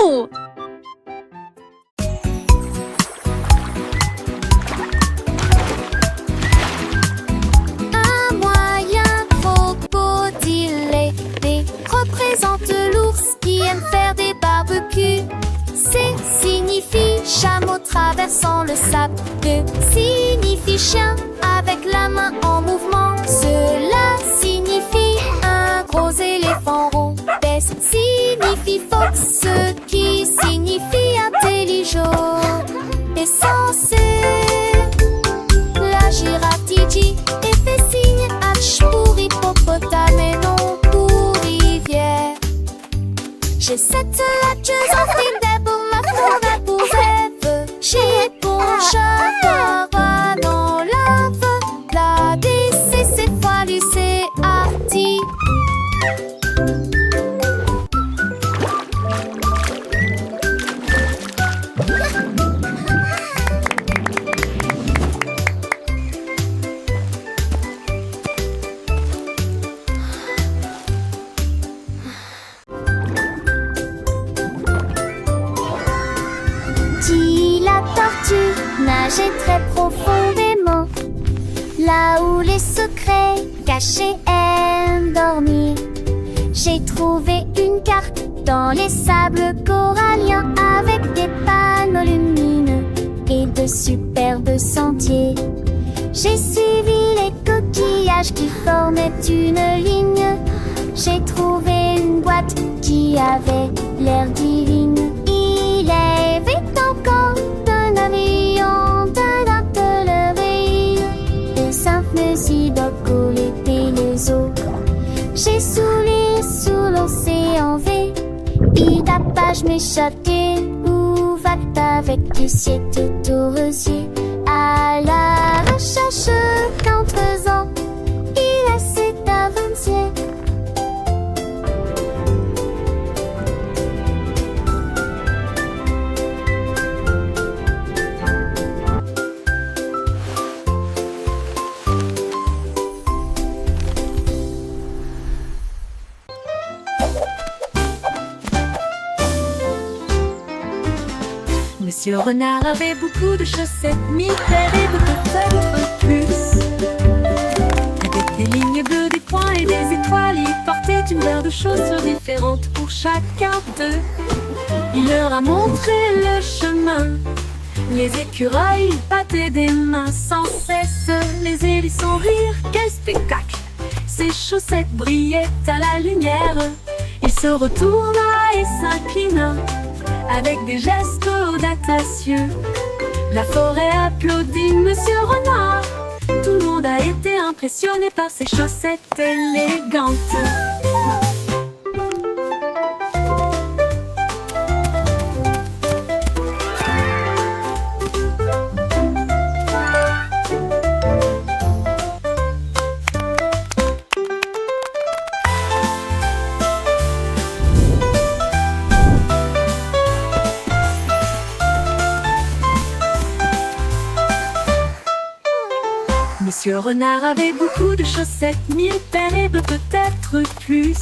Wouhou! Un moyen crocodile représente l'ours qui aime faire des barbecues. C signifie chameau traversant le sable. D signifie chien avec la main en mouvement. Cela signifie un gros éléphant rond. S signifie fox, ce qui signifie intelligent. Et censé la girafe dit et fait signe H pour hippopotame et non pour rivière. J'ai cette latcheuse en film des beaux ma pour rêve. J'ai bon chat dans lave. La DC c'est fois lycée arty. Dit la tortue nageait très profondément, là où les secrets cachés aiment dormir. J'ai trouvé une carte dans les sables coralliens avec des panneaux lumineux et de superbes sentiers. J'ai suivi les coquillages qui formaient une ligne. J'ai trouvé une boîte qui avait l'air divine. Il avait encore d'un avion, d'un artillerie, des simples sidocoles et les eaux. J'ai souri sous l'océan V. Bidapage m'échappait. Où va-t-il avec du ciel tout au rosier? À la recherche d'un trésor, il a cette aventure. Monsieur Renard avait beaucoup de chaussettes, mille paires et peut-être plus. Avec des lignes bleues, des points et des étoiles, il portait une paire de chaussures différentes pour chacun d'eux. Il leur a montré le chemin. Les écureuils battaient des mains sans cesse. Les hérissons rirent, quel spectacle! Ses chaussettes brillaient à la lumière. Il se retourna et s'inclina avec des gestes audacieux. La forêt applaudit Monsieur Renard. Tout le monde a été impressionné par ses chaussettes élégantes. Monsieur Renard avait beaucoup de chaussettes, mille paires et peut-être plus.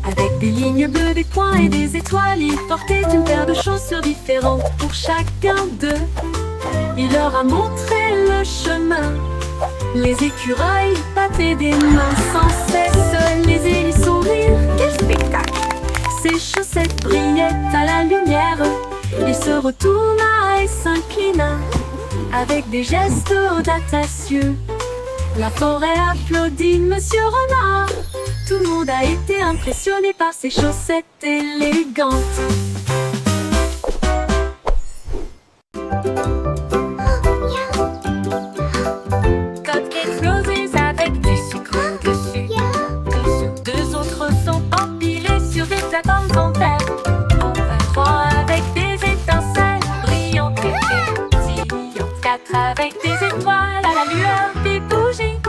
Avec des lignes bleues, des points et des étoiles, il portait une paire de chaussures différentes pour chacun d'eux. Il leur a montré le chemin. Les écureuils battaient des mains sans cesse. Les hérissons rirent, quel spectacle! Ses chaussettes brillaient à la lumière. Il se retourna et s'inclina avec des gestes audacieux. La forêt applaudit Monsieur Renard. Tout le monde a été impressionné par ses chaussettes élégantes. Cupcakes roses avec du sucre dessus. Deux autres sont empilés sur des plates-bandes en verre. Enfin, trois avec des étincelles brillantes et pétillantes. Quatre avec des étoiles à la lueur des bougies.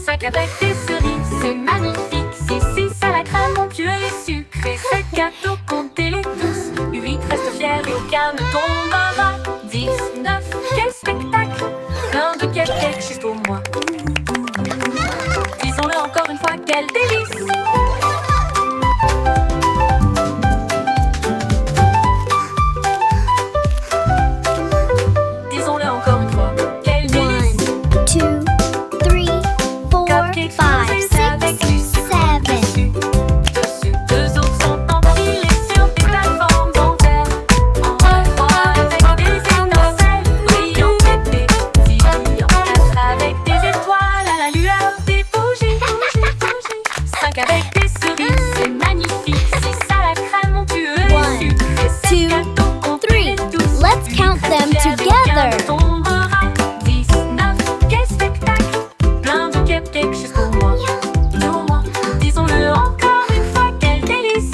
Cinq avec des cerises, c'est magnifique. Six à la crème onctueux et sucrée. Sept gâteaux, comptez-les tous. 8 restent fiers et aucun ne tombe à ras. 10, 9, quel spectacle! Plein de cupcakes juste pour moi. Disons-le encore une fois, quel délice! cake avec des cerises, c'est magnifique. 6 à la crème onctueuse et sucre. Et ces 2, gâteaux qu'on 3. connaît tous. Let's count them together. Tombera 19, quel spectacle! Plein de cupcakes juste pour moi. Pour moi, disons-le encore une fois, quel délice!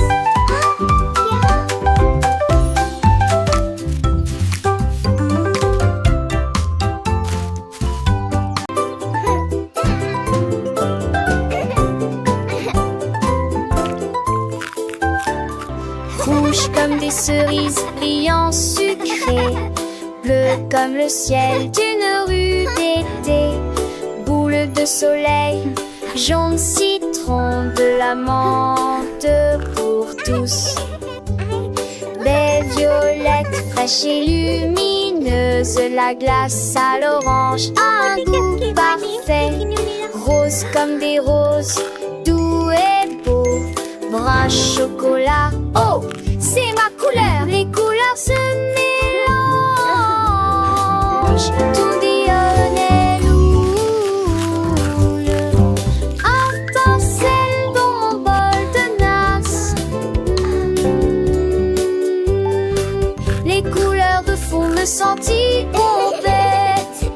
Rouge comme des cerises, brillant sucré. Bleu comme le ciel d'une rue d'été. Boule de soleil, jaune citron, de la menthe pour tous. Belle violette, fraîche et lumineuse. La glace à l'orange a un goût parfait. Rose comme des roses, doux et beau. Brun chocolat, oh, c'est ma couleur. Les couleurs se mélangent. Tout dionnel loule. Arc-en-ciel dans mon bol de nasse. Les couleurs de fond me sentir bête.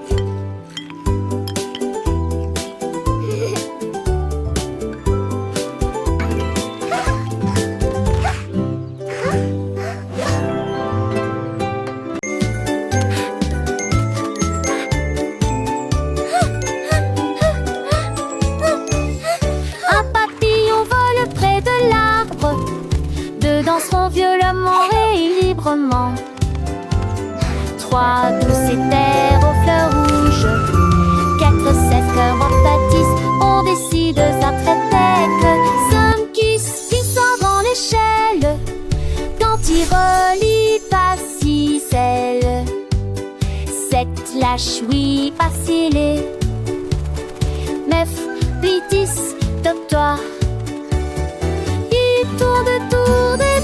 Un papillon vole près de l'arbre. Deux danseront violemment et librement. 3 douces éthers aux fleurs rouges. 4 sèves cœurs en pâtissent. On décide d'un tête. 5 glissant dans l'échelle. Quand il relie pas si celle. 7 lâche oui pas scellé. 9 10 top-toi. Il tourne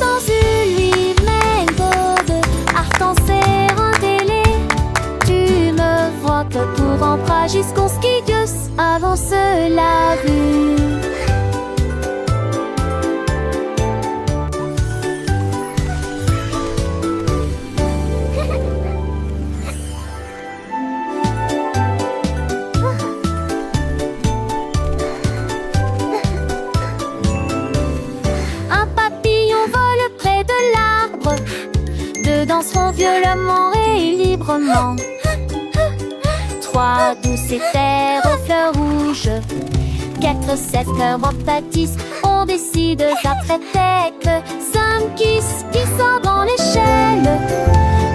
dans une lui méthode. Art en serre un télé. Tu me vois que pour emprunt jusqu'au skidius avance la vue. Un papillon vole près de l'arbre. Deux danseront violemment et librement. 3 douces éthers aux fleurs rouges. 4 sèves cœurs en pâtissent. On décide ça très tête. 5 glissant dans l'échelle.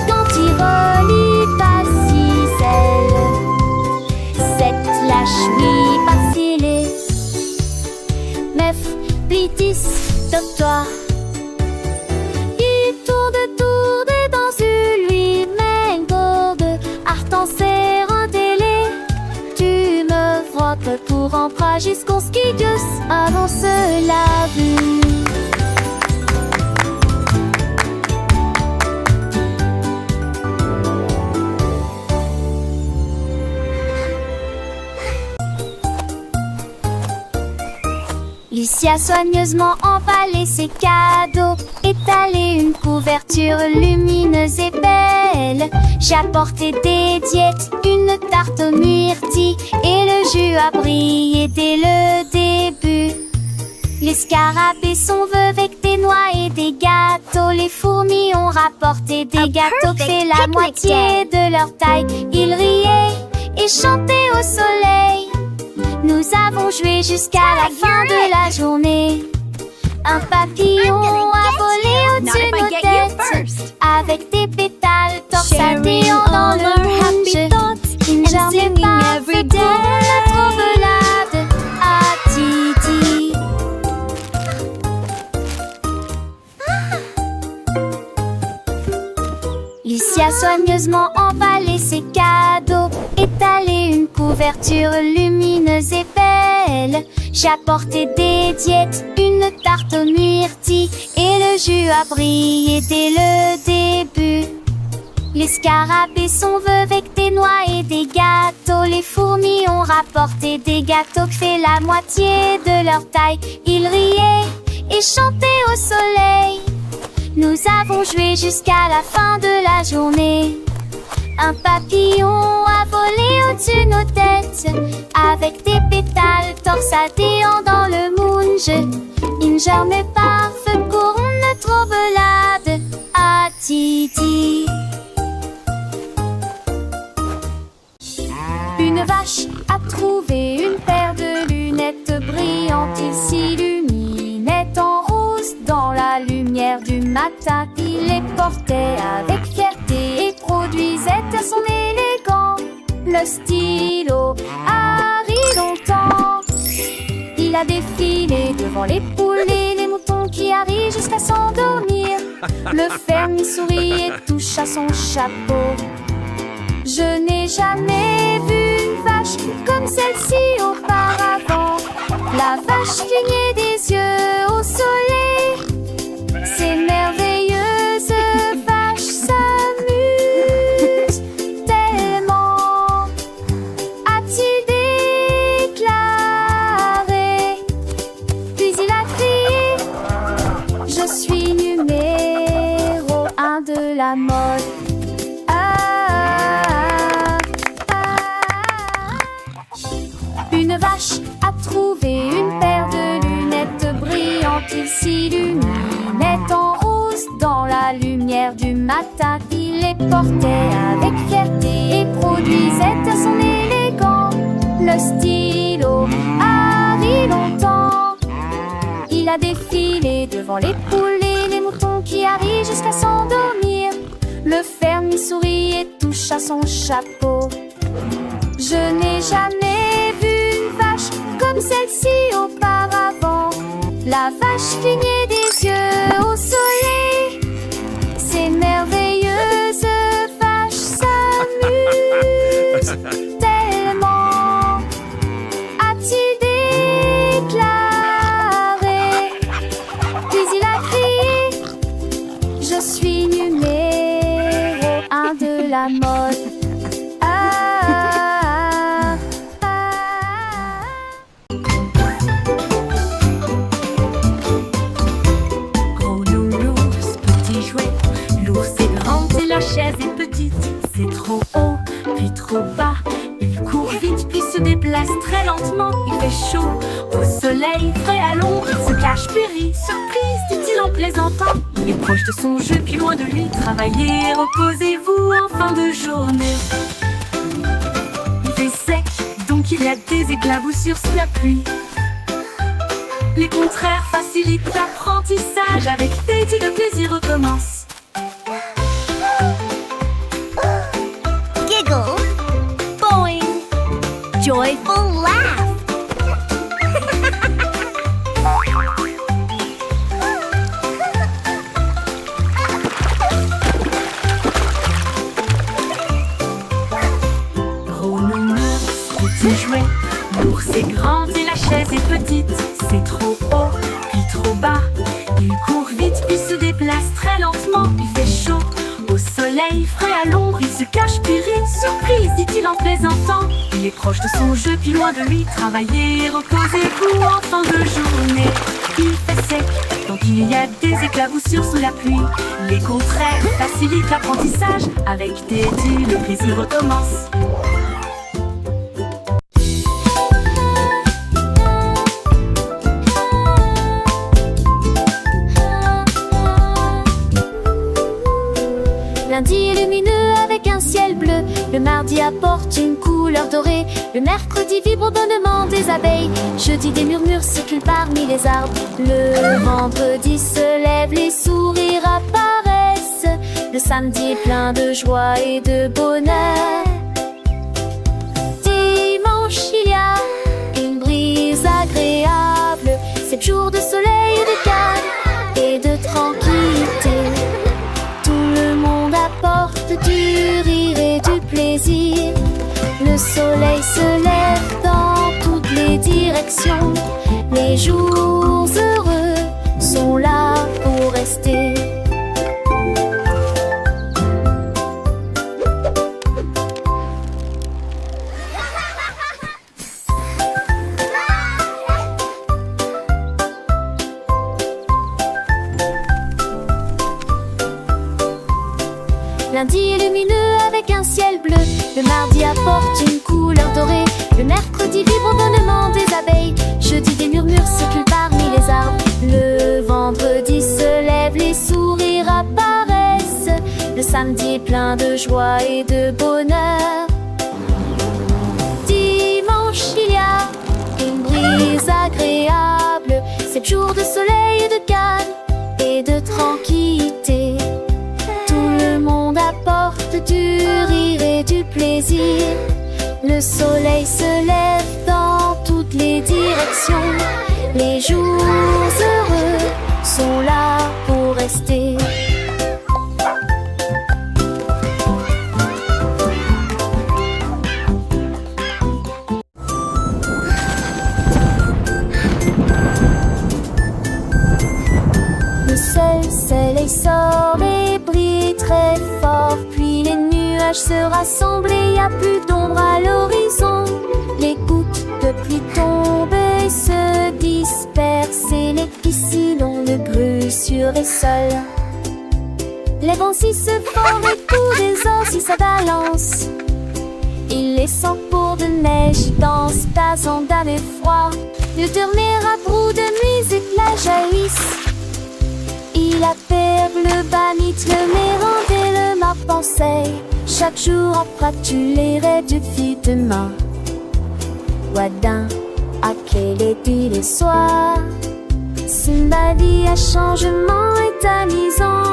Quand il relie pas si celle. 7 lâche oui pas scellé. 9 10 top-toi. Il tourne dans une lui-même gourde. Art en serre un télé. Tu me vois que pour emprunt jusqu'au skidius avance la vue. Lucia soigneusement emballé ses cadeaux, étalé une couverture lumineuse et belle. J'ai apporté des diètes, une tarte aux myrtilles et le jus a brillé dès le début. Les scarabées sont vœux avec des noix et des gâteaux. Les fourmis ont rapporté des gâteaux qui fait la moitié de leur taille. Ils riaient et chantaient au soleil. Nous avons joué jusqu'à la fin de la journée. Un papillon a volé au-dessus de nos têtes, avec des pétales torsadés en orange. Une journée parfaite pour notre envelade à Titi. Lucia soigneusement emballé ses cadeaux, étalé une couverture lumineuse et belle. J'ai apporté des diètes, une tarte aux myrtilles et le jus a brillé dès le début. Les scarabées sont vœux avec des noix et des gâteaux. Bientôt les fourmis ont rapporté des gâteaux qui fait la moitié de leur taille. Ils riaient et chantaient au soleil. Nous avons joué jusqu'à la fin de la journée. Un papillon a volé au-dessus de nos têtes, avec des pétales torsadés dans le moonge. Une germe parfait pour notre belade à Titi. Une vache a trouvé une paire de lunettes brillantes. Il s'illuminait en rose dans la lumière du matin. Il les portait avec fierté et produisait à son élégant le stylo Harry longtemps. Il a défilé devant les poules et les moutons qui arrivent jusqu'à s'endormir. Le fermier sourit et touche à son chapeau. Je n'ai jamais vu une vache comme celle-ci auparavant. La vache clignait des yeux au soleil. Ces merveilleuses vaches s'amusent tellement, a-t-il déclaré. Puis il a crié: je suis numéro 1 de la mode. Une vache a trouvé une paire de lunettes brillantes. Il s'illuminait en rose dans la lumière du matin. Il les portait avec fierté et produisait à son élégant le stylo Harry longtemps. Il a défilé devant les poules et les moutons qui arrivent jusqu'à s'endormir. Le fermier sourit et touche à son chapeau. Je n'ai jamais vu une vache comme celle-ci auparavant. La vache clignait des yeux au soleil. Ces merveilleuses vaches s'amusent tellement, a-t-il déclaré. Puis il a crié: je suis numéro 1 de la mode. La chaise est petite, c'est trop haut, puis trop bas. Il court vite, puis se déplace très lentement. Il fait chaud, au soleil, frais à l'ombre. Il se cache, puis rit, surprise, dit-il en plaisantant. Il est proche de son jeu, puis loin de lui. Travaillez, reposez-vous en fin de journée. Il fait sec, donc il y a des éclaboussures sous la pluie. Les contraires facilitent l'apprentissage. Avec Teddy, le plaisir recommence. Giggle, boing, joyful laugh. Gros nounours, petit jouet, l'ours est grand et la chaise est petite. C'est trop haut, puis trop bas. Il court vite, puis se déplace très lentement. Il fait chaud, au soleil, frais à l'ombre. Il se cache, puis rit, surprise, dit-il en plaisantant. Il est proche de son jeu, puis loin de lui. Travaillez, reposez-vous en fin de journée. Il fait sec, donc il y a des éclaboussures sous la pluie. Les contraires facilitent l'apprentissage. Avec Teddy, le plaisir recommence. Lundi est lumineux avec un ciel bleu. Le mardi apporte une couleur dorée. Le mercredi vibre au bonnement des abeilles. Jeudi des murmures circulent parmi les arbres. Le vendredi se lève, les sourires apparaissent. Le samedi est plein de joie et de bonheur. Dimanche il y a une brise agréable. 7 jours de soleil et de calme et de tranquillité. Apporte du rire et du plaisir. Le soleil se lève dans toutes les directions. Les jours heureux sont là pour rester. Lundi est lumineux avec un ciel bleu. Le mardi apporte une couleur dorée. Le mercredi, vibre au bonnement des abeilles. Jeudi, des murmures circulent parmi les arbres. Le vendredi se lève, les sourires apparaissent. Le samedi est plein de joie et de bonheur. Dimanche, il y a une brise agréable. 7 jours de soleil et de calme et de tranquillité. Tout le monde apporte du rire et du plaisir. Le soleil se lève dans toutes les directions. Les jours heureux sont là pour rester. Le soleil sort et brille très fort. Puis les nuages se rassemblent et y a plus d'ombre à l'horizon. Les gouttes de pluie tombent et se dispersent. Et les piscines ont le bruit sur les sols. Les vents si se forment et tous les os si ça balance. Il les sent pour de neige dansent, passant d'un effroi. Le dernier à de musique la jaillisse. Il appelle le banit, le mérande et le ma pensée. Chaque jour en pratulerait depuis demain. Wadin, à quel est les soirs. Simbadi à changement est amusant.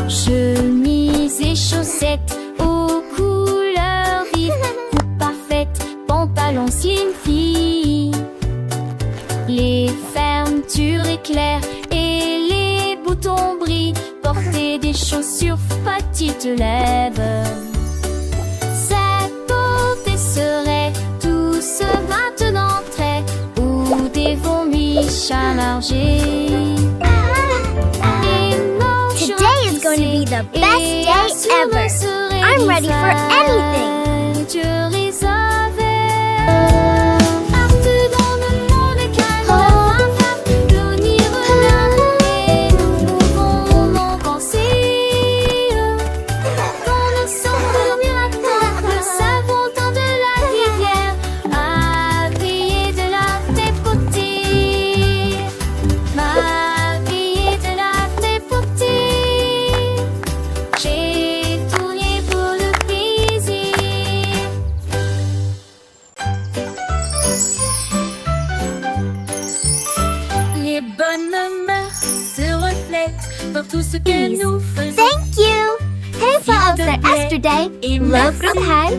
Chemise et chaussettes aux couleurs vives, coupe parfaite, pantalon slim fit. Les fermetures éclairent et les boutons brillent. Porter des chaussures petites lèvres. Cette beauté serait douce maintenant très, ou des vomis chamargés. Going to be the best day ever. I'm ready for anything. Pour tout ce que nous faisons. Thank you! Hej för yesterday, love from high,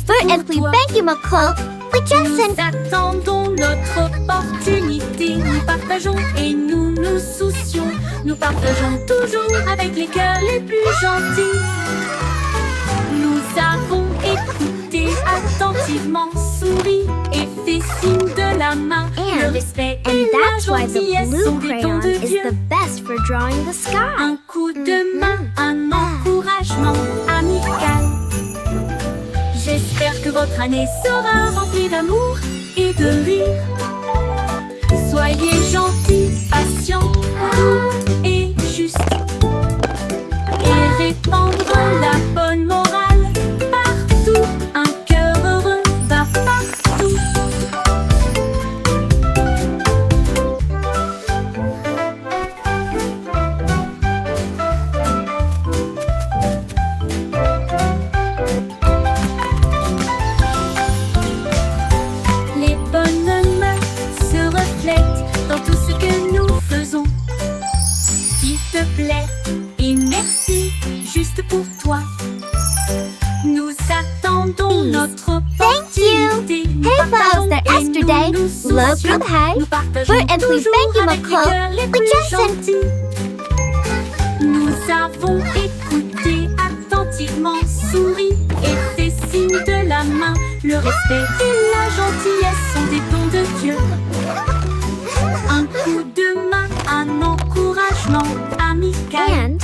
för äntligen thank you McCall, we just Nous attendons notre opportunité. Nous partageons et nous nous soucions. Nous partageons toujours avec les cœurs les plus gentils. Nous avons écouté attentivement, souri et fait signe de la main. Le respect et la that's why the gentillesse blue sont des dons crayon de is Dieu. the best for drawing the sky. Un coup de main, un encouragement amical. J'espère que votre année sera remplie d'amour et de rire. Soyez gentils, patients, doux et justes. Et répandre la bonne morale partout. Un cœur heureux va partout. Les bonnes mœurs se reflètent dans tout ce que nous faisons. S'il te plaît et merci, juste pour toi. Nous attendons notre opportunité. Nous Hey, partageons folks, that et yesterday, nous nous love soucions. from high, Nous partageons we're Anthony, toujours thank you, avec les McCall. cœurs les We plus just sent- gentils. Nous avons écouté attentivement, souri et fait signe de la main. respect et la gentillesse sont des dons de Dieu. Un coup de main, un encouragement amical.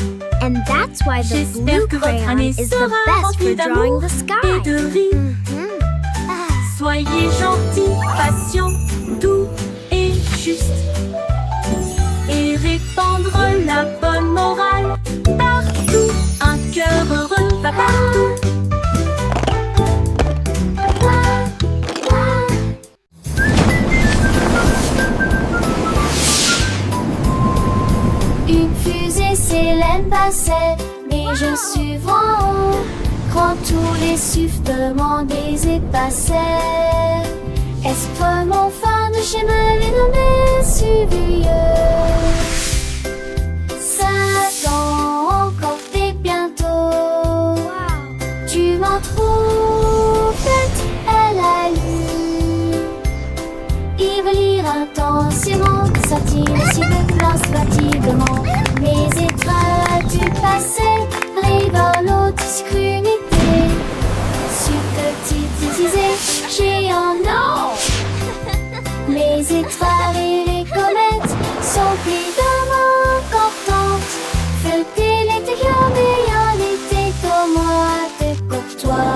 And that's why the blue J'espère que votre crayon année is the sera best for remplie drawing d'amour the et sky. de rire. Soyez gentils, patients, doux et justes. Et répandre la bonne morale partout. Un cœur heureux va partout. Une fusée s'élève passait, mais je suis en haut. Quand tous les sifflements des épassaient, est-ce mon phare de chez me les nommés suivieux? Ça ans encore et bientôt. Tu m'en trouves faite, elle a lu. Il veut lire intensément, sortir si de classe fatiguement. Mes étoiles du passé, révèlent discrédité. Subtilité, géant, non. Mes étoiles et les comètes sont évidemment importantes. Feuilleter l'intérieur, mais en été comme moi, t'es courtois.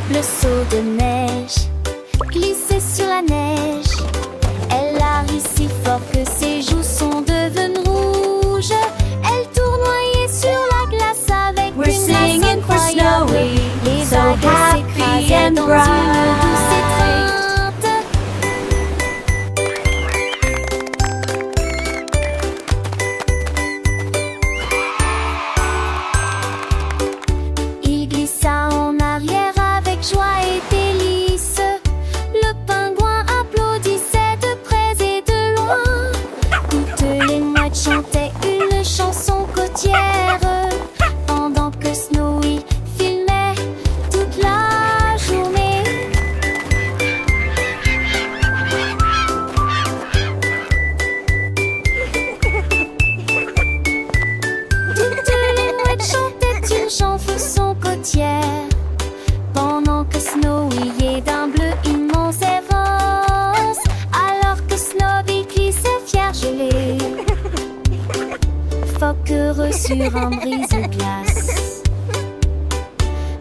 Le seau de neige glissait sur la neige. Elle a ri si fort que ses joues sont devenues rouges. Elle tournoyait sur la glace avec We're une grâce singing for incroyable. Snowy, Les so vagues happy s'écrasaient and dans bright. une douce étreinte. Il glissa en arrière avec joie et délice. Le pingouin applaudissait de près et de loin. Toutes les mouettes chantaient une chanson côtière, pendant que Snowy filmait toute la journée. Toutes les mouettes chantaient une chanson côtière, pendant que Snowy est d'un bleu immense et rose, alors que Snowy glissait fier gelé. Phoque heureux sur un brise-glace.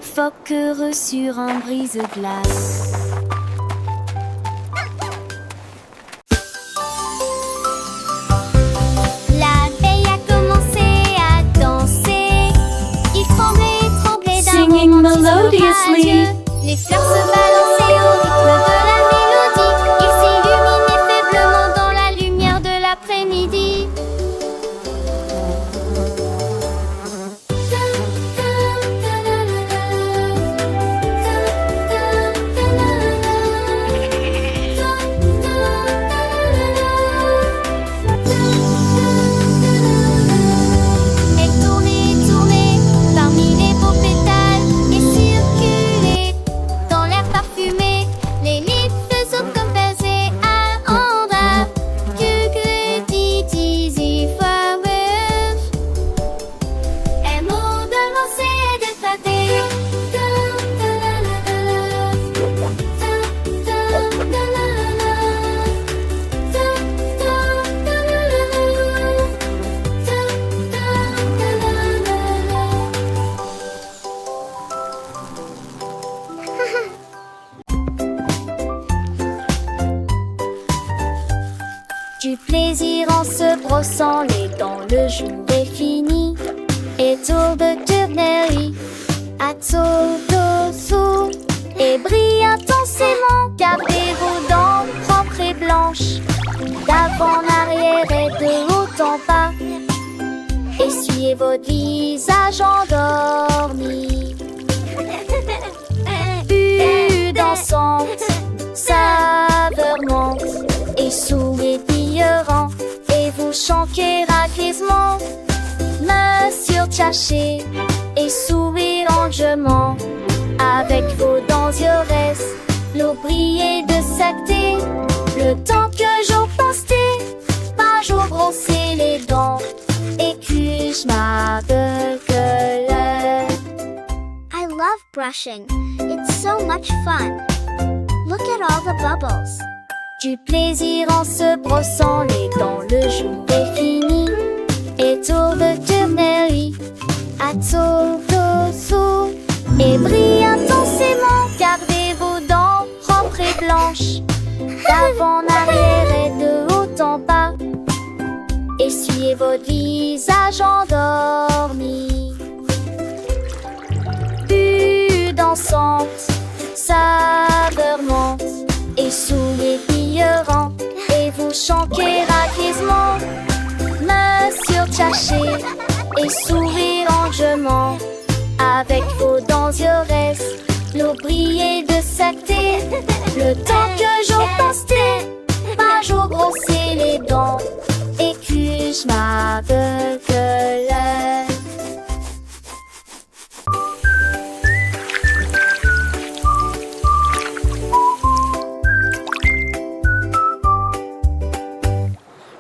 Phoque heureux sur un brise-glace. La veille a commencé à danser. Il tremblait d'un Singing moment melodiously. radieux. Les fleurs se balançaient au rythme de la mélodie. Il s'illuminait faiblement dans la lumière de l'après-midi. Elle tournait, tournait parmi les beaux pétales et circulait dans l'air parfumé. Les livres faisaient comme baiser à Andra. Easy flowers. Un mot de lancer et d'éclater. Du plaisir en se brossant les dents, le jour est fini. Et tour de tournerie, à tour d'ossou. Et brille intensément, gardez vos dents propres et blanches. D'avant en arrière et de haut en bas. Essuyez votre visage endormi. Vue dansante, saveur monte et souriant, et vous chantez racleusement. Main sur Tchaché et sourire en rangement. Avec vos dents yeux l'eau brillait de saleté. Le temps que j'en pastais, pas jour brosser les dents. Et que je m'appelle I love brushing. It's so much fun. Look at all the bubbles. Du plaisir en se brossant les dents, le jour est fini. Et tour de tournerie, à tour d'osso. Et brille intensément, gardez vos dents propres et blanches. D'avant en arrière et de haut en bas. Essuyez votre visage endormi. Bulle dansante, saveur monte. Et souliers brillerants, et vous chantez raquisement. Main surcachée et sourire angement. Avec vos dents yeux l'eau brillait de saleté. Le temps que j'en pastais, pas jour brosser les dents. Et que je m'aveugle.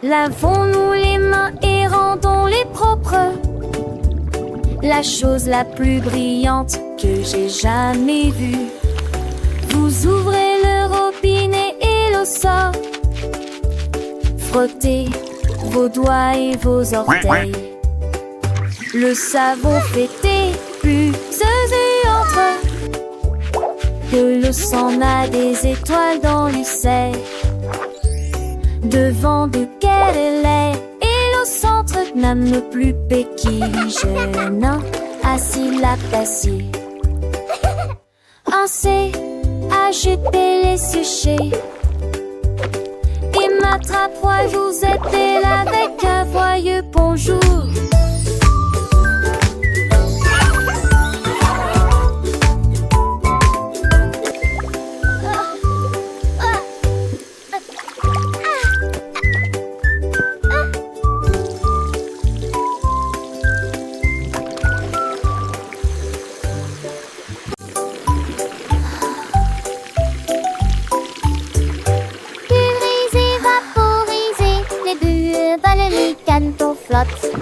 Lavons-nous les mains et rendons-les propres. La chose la plus brillante que j'ai jamais vue. Vous ouvrez le robinet et l'eau sort. Frottez vos doigts et vos orteils. Le savon fêté, puceuse et entre. De l'eau s'en a des étoiles dans l'ucelle. Devant duquel elle est, et au centre n'âme le plus péquille-jeune, assis la d'acier. Ainsi, agitez les sujets, et m'attrape-moi, vous êtes là avec un joyeux bonjour.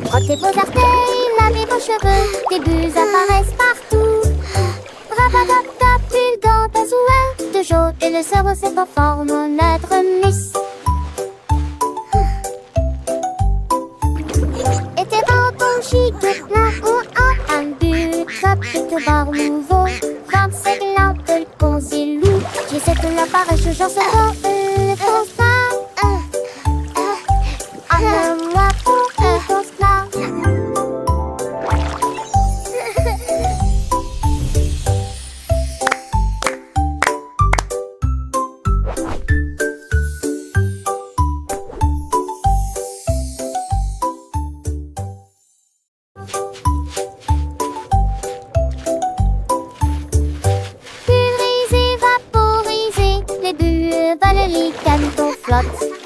Frottez vos orteils, lavez vos cheveux, des bulles apparaissent partout. Rabatata, pulgant, azouin, de jaune, et le cerveau s'est en forme notre miss. Et tes bâtons chic, plein ou un but, chapitre bar nouveau, 25 lampes, le concilou. J'essaie de l'apparaître, je j'en sais pas, le constat. Moi pour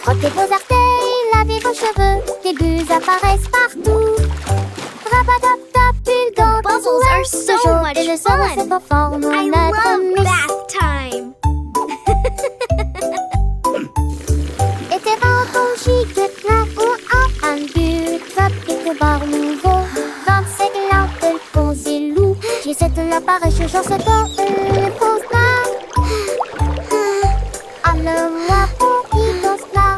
frottez vos orteils, lavez vos cheveux, des bulles apparaissent partout. Rabatata, pulgant, Bubbles are so much fun. I love bath time. Et tes bâtons chic, plein ou un but, chapitre bar nouveau, 25 lampes, le concilou. J'essaie de l'apparaître, j'en sais pas, le constat. Moi pour y danse là.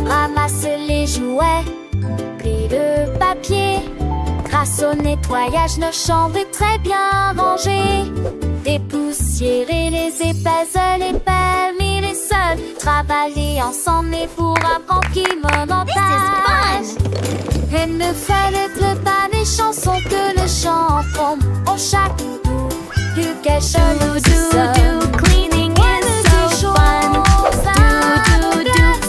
Ramasse les jouets, plie le papier. Grâce au nettoyage, nos chambres est très bien rangées. Dépoussiérer les épaisseurs, les permis, les seuls. Travailler ensemble et pour apprendre qui monotage. Et ne fallait pas les chansons que le chant forme. Au chaque doudou, du quelque chose. Do, cleaning is so fun. Do,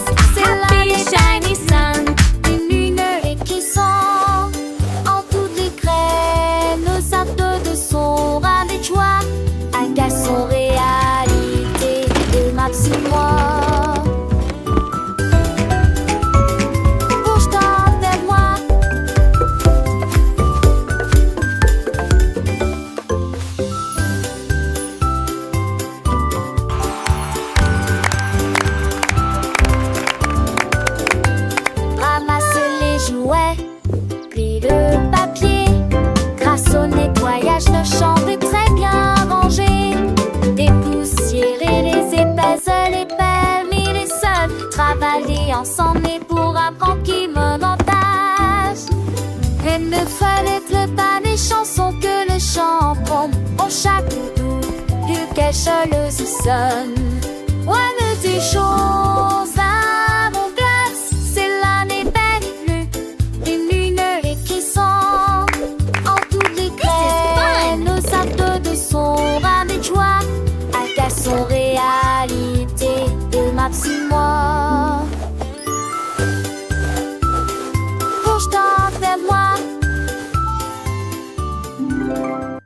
chanson que le chant prend en chaque doux, plus quelque chose sonne.